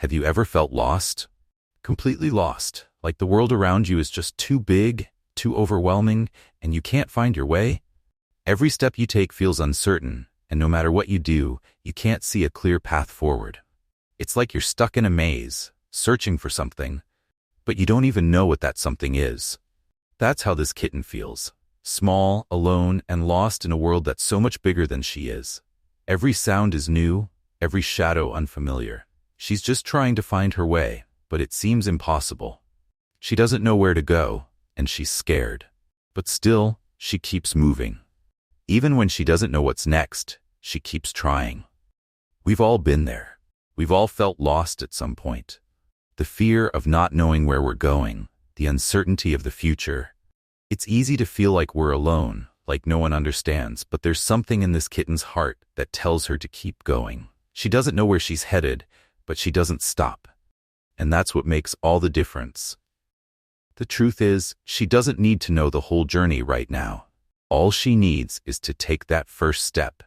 Have you ever felt lost? Completely lost, like the world around you is just too big, too overwhelming, and you can't find your way? Every step you take feels uncertain, and no matter what you do, you can't see a clear path forward. It's like you're stuck in a maze, searching for something, but you don't even know what that something is. That's how this kitten feels. Small, alone, and lost in a world that's so much bigger than she is. Every sound is new, every shadow unfamiliar. She's just trying to find her way, but it seems impossible. She doesn't know where to go, and she's scared. But still, she keeps moving. Even when she doesn't know what's next, she keeps trying. We've all been there. We've all felt lost at some point. The fear of not knowing where we're going, the uncertainty of the future. It's easy to feel like we're alone, like no one understands, but there's something in this kitten's heart that tells her to keep going. She doesn't know where she's headed, but she doesn't stop. And that's what makes all the difference. The truth is, she doesn't need to know the whole journey right now. All she needs is to take that first step.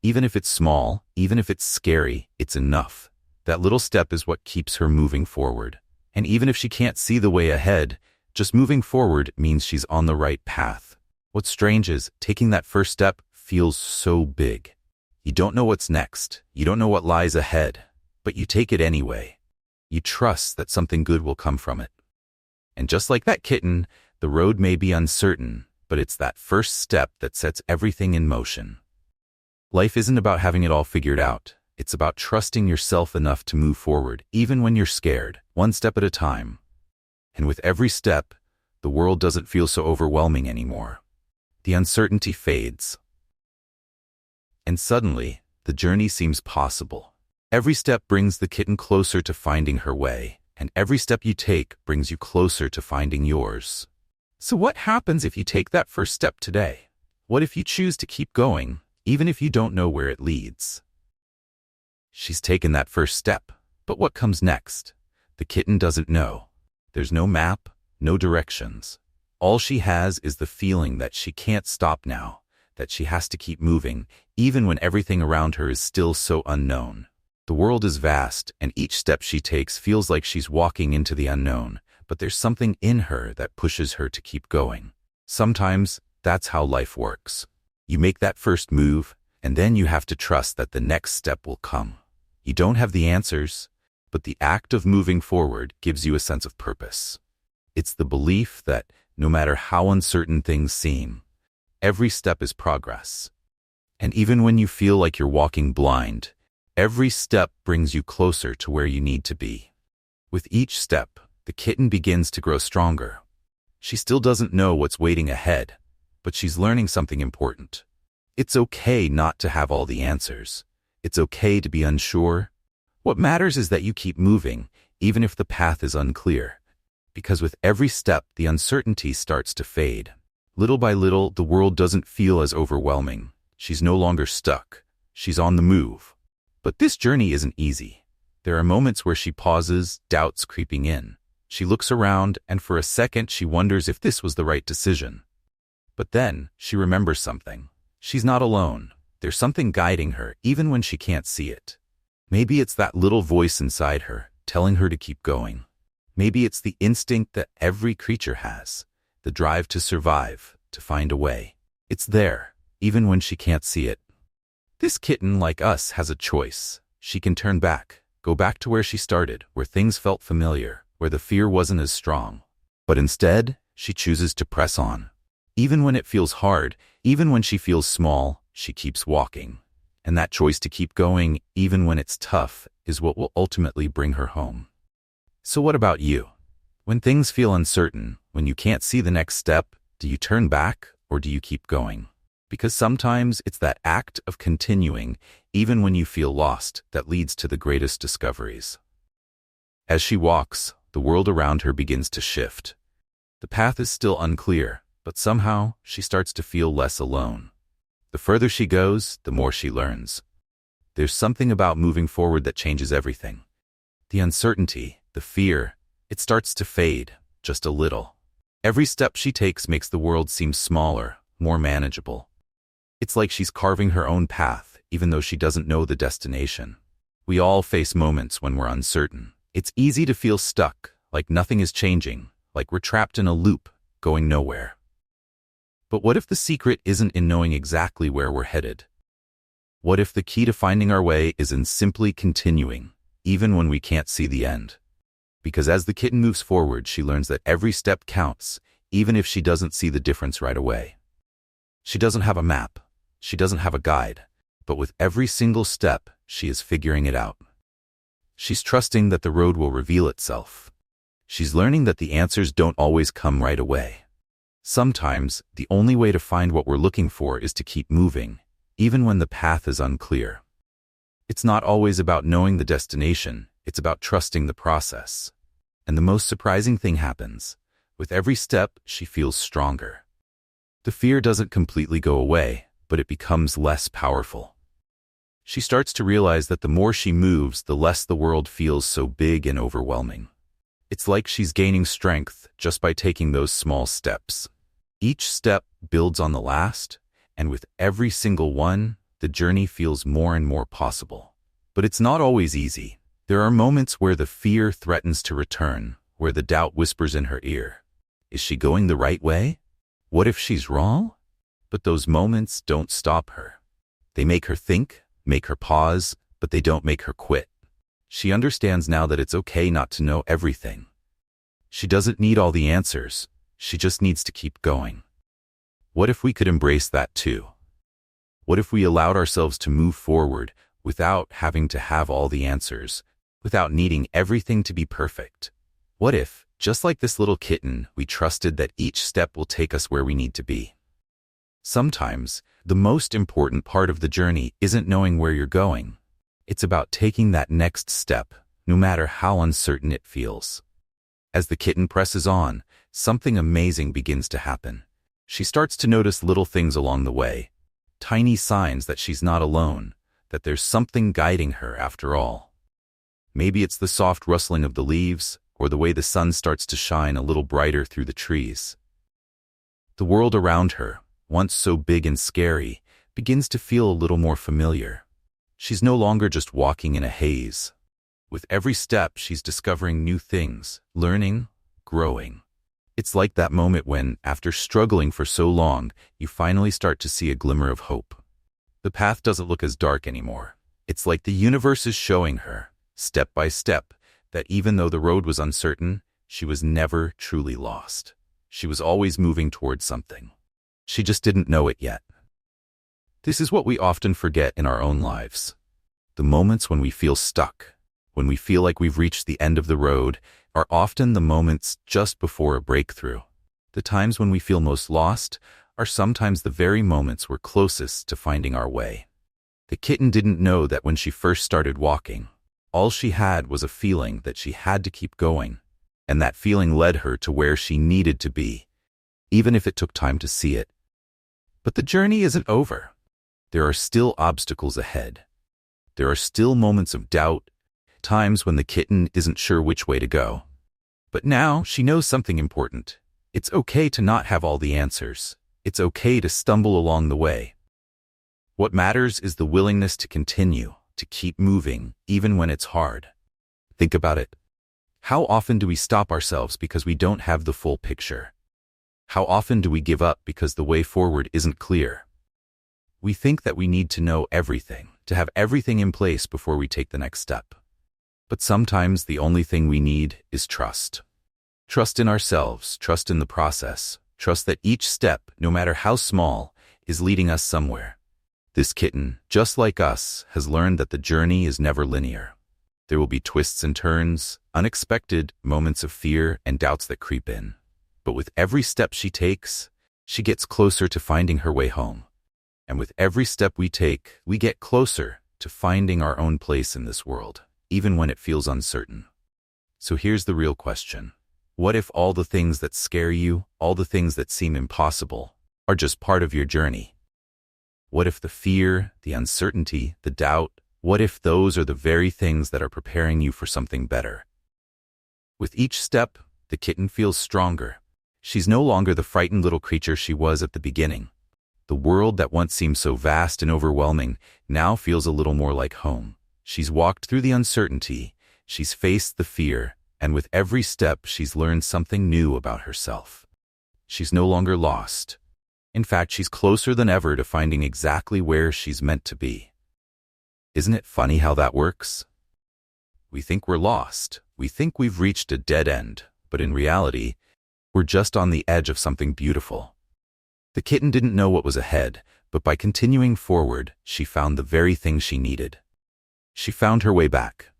Even if it's small, even if it's scary, it's enough. That little step is what keeps her moving forward. And even if she can't see the way ahead, just moving forward means she's on the right path. What's strange is, taking that first step feels so big. You don't know what's next, you don't know what lies ahead, but you take it anyway. You trust that something good will come from it. And just like that kitten, the road may be uncertain, but it's that first step that sets everything in motion. Life isn't about having it all figured out. It's about trusting yourself enough to move forward, even when you're scared, one step at a time. And with every step, the world doesn't feel so overwhelming anymore. The uncertainty fades. And suddenly, the journey seems possible. Every step brings the kitten closer to finding her way, and every step you take brings you closer to finding yours. So what happens if you take that first step today? What if you choose to keep going, even if you don't know where it leads? She's taken that first step, but what comes next? The kitten doesn't know. There's no map, no directions. All she has is the feeling that she can't stop now, that she has to keep moving, even when everything around her is still so unknown. The world is vast, and each step she takes feels like she's walking into the unknown, but there's something in her that pushes her to keep going. Sometimes, that's how life works. You make that first move, and then you have to trust that the next step will come. You don't have the answers, but the act of moving forward gives you a sense of purpose. It's the belief that, no matter how uncertain things seem, every step is progress. And even when you feel like you're walking blind, every step brings you closer to where you need to be. With each step, the kitten begins to grow stronger. She still doesn't know what's waiting ahead, but she's learning something important. It's okay not to have all the answers. It's okay to be unsure. What matters is that you keep moving, even if the path is unclear. Because with every step, the uncertainty starts to fade. Little by little, the world doesn't feel as overwhelming. She's no longer stuck. She's on the move. But this journey isn't easy. There are moments where she pauses, doubts creeping in. She looks around, and for a second she wonders if this was the right decision. But then, she remembers something. She's not alone. There's something guiding her, even when she can't see it. Maybe it's that little voice inside her, telling her to keep going. Maybe it's the instinct that every creature has, the drive to survive, to find a way. It's there, even when she can't see it. This kitten, like us, has a choice. She can turn back, go back to where she started, where things felt familiar, where the fear wasn't as strong. But instead, she chooses to press on. Even when it feels hard, even when she feels small, she keeps walking. And that choice to keep going, even when it's tough, is what will ultimately bring her home. So what about you? When things feel uncertain, when you can't see the next step, do you turn back or do you keep going? Because sometimes it's that act of continuing, even when you feel lost, that leads to the greatest discoveries. As she walks, the world around her begins to shift. The path is still unclear, but somehow she starts to feel less alone. The further she goes, the more she learns. There's something about moving forward that changes everything. The uncertainty, the fear, it starts to fade, just a little. Every step she takes makes the world seem smaller, more manageable. It's like she's carving her own path, even though she doesn't know the destination. We all face moments when we're uncertain. It's easy to feel stuck, like nothing is changing, like we're trapped in a loop, going nowhere. But what if the secret isn't in knowing exactly where we're headed? What if the key to finding our way is in simply continuing, even when we can't see the end? Because as the kitten moves forward, she learns that every step counts, even if she doesn't see the difference right away. She doesn't have a map. She doesn't have a guide. But with every single step, she is figuring it out. She's trusting that the road will reveal itself. She's learning that the answers don't always come right away. Sometimes, the only way to find what we're looking for is to keep moving, even when the path is unclear. It's not always about knowing the destination, it's about trusting the process. And the most surprising thing happens. With every step, she feels stronger. The fear doesn't completely go away, but it becomes less powerful. She starts to realize that the more she moves, the less the world feels so big and overwhelming. It's like she's gaining strength just by taking those small steps. Each step builds on the last, and with every single one, the journey feels more and more possible. But it's not always easy. There are moments where the fear threatens to return, where the doubt whispers in her ear. Is she going the right way? What if she's wrong? But those moments don't stop her. They make her think, make her pause, but they don't make her quit. She understands now that it's okay not to know everything. She doesn't need all the answers. She just needs to keep going. What if we could embrace that too? What if we allowed ourselves to move forward without having to have all the answers, without needing everything to be perfect? What if, just like this little kitten, we trusted that each step will take us where we need to be? Sometimes, the most important part of the journey isn't knowing where you're going. It's about taking that next step, no matter how uncertain it feels. As the kitten presses on, something amazing begins to happen. She starts to notice little things along the way, tiny signs that she's not alone, that there's something guiding her after all. Maybe it's the soft rustling of the leaves, or the way the sun starts to shine a little brighter through the trees. The world around her, once so big and scary, begins to feel a little more familiar. She's no longer just walking in a haze. With every step, she's discovering new things, learning, growing. It's like that moment when, after struggling for so long, you finally start to see a glimmer of hope. The path doesn't look as dark anymore. It's like the universe is showing her, step by step, that even though the road was uncertain, she was never truly lost. She was always moving towards something. She just didn't know it yet. This is what we often forget in our own lives. The moments when we feel stuck, when we feel like we've reached the end of the road, are often the moments just before a breakthrough. The times when we feel most lost are sometimes the very moments we're closest to finding our way. The kitten didn't know that when she first started walking. All she had was a feeling that she had to keep going, and that feeling led her to where she needed to be, even if it took time to see it. But the journey isn't over. There are still obstacles ahead. There are still moments of doubt, times when the kitten isn't sure which way to go. But now she knows something important. It's okay to not have all the answers. It's okay to stumble along the way. What matters is the willingness to continue, to keep moving, even when it's hard. Think about it. How often do we stop ourselves because we don't have the full picture? How often do we give up because the way forward isn't clear? We think that we need to know everything, to have everything in place before we take the next step. But sometimes the only thing we need is trust. Trust in ourselves, trust in the process, trust that each step, no matter how small, is leading us somewhere. This kitten, just like us, has learned that the journey is never linear. There will be twists and turns, unexpected moments of fear and doubts that creep in. But with every step she takes, she gets closer to finding her way home. And with every step we take, we get closer to finding our own place in this world, even when it feels uncertain. So here's the real question. What if all the things that scare you, all the things that seem impossible, are just part of your journey? What if the fear, the uncertainty, the doubt, what if those are the very things that are preparing you for something better? With each step, the kitten feels stronger. She's no longer the frightened little creature she was at the beginning. The world that once seemed so vast and overwhelming now feels a little more like home. She's walked through the uncertainty, she's faced the fear, and with every step she's learned something new about herself. She's no longer lost. In fact, she's closer than ever to finding exactly where she's meant to be. Isn't it funny how that works? We think we're lost. We think we've reached a dead end, but in reality, we're just on the edge of something beautiful. The kitten didn't know what was ahead, but by continuing forward, she found the very thing she needed. She found her way back.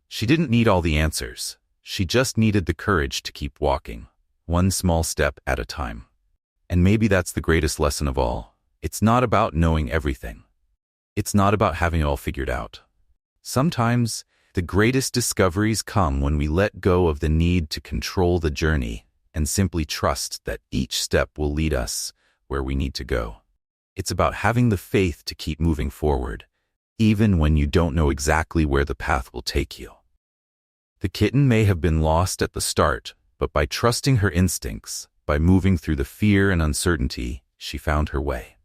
She didn't need all the answers. She just needed the courage to keep walking, one small step at a time. And maybe that's the greatest lesson of all. It's not about knowing everything. It's not about having it all figured out. Sometimes, the greatest discoveries come when we let go of the need to control the journey and simply trust that each step will lead us where we need to go. It's about having the faith to keep moving forward, even when you don't know exactly where the path will take you. The kitten may have been lost at the start, but by trusting her instincts, by moving through the fear and uncertainty, she found her way.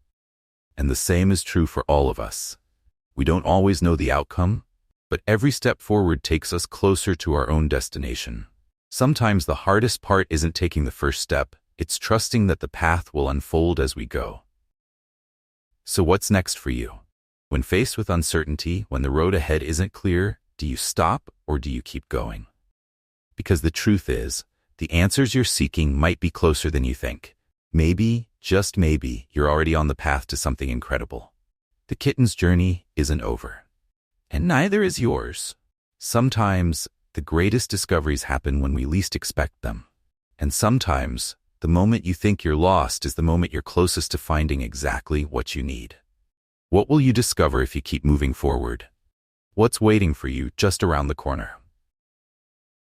And the same is true for all of us. We don't always know the outcome, but every step forward takes us closer to our own destination. Sometimes the hardest part isn't taking the first step, it's trusting that the path will unfold as we go. So what's next for you? When faced with uncertainty, when the road ahead isn't clear, do you stop or do you keep going? Because the truth is, the answers you're seeking might be closer than you think. Maybe, just maybe, you're already on the path to something incredible. The kitten's journey isn't over. And neither is yours. Sometimes, the greatest discoveries happen when we least expect them. And sometimes, the moment you think you're lost is the moment you're closest to finding exactly what you need. What will you discover if you keep moving forward? What's waiting for you just around the corner?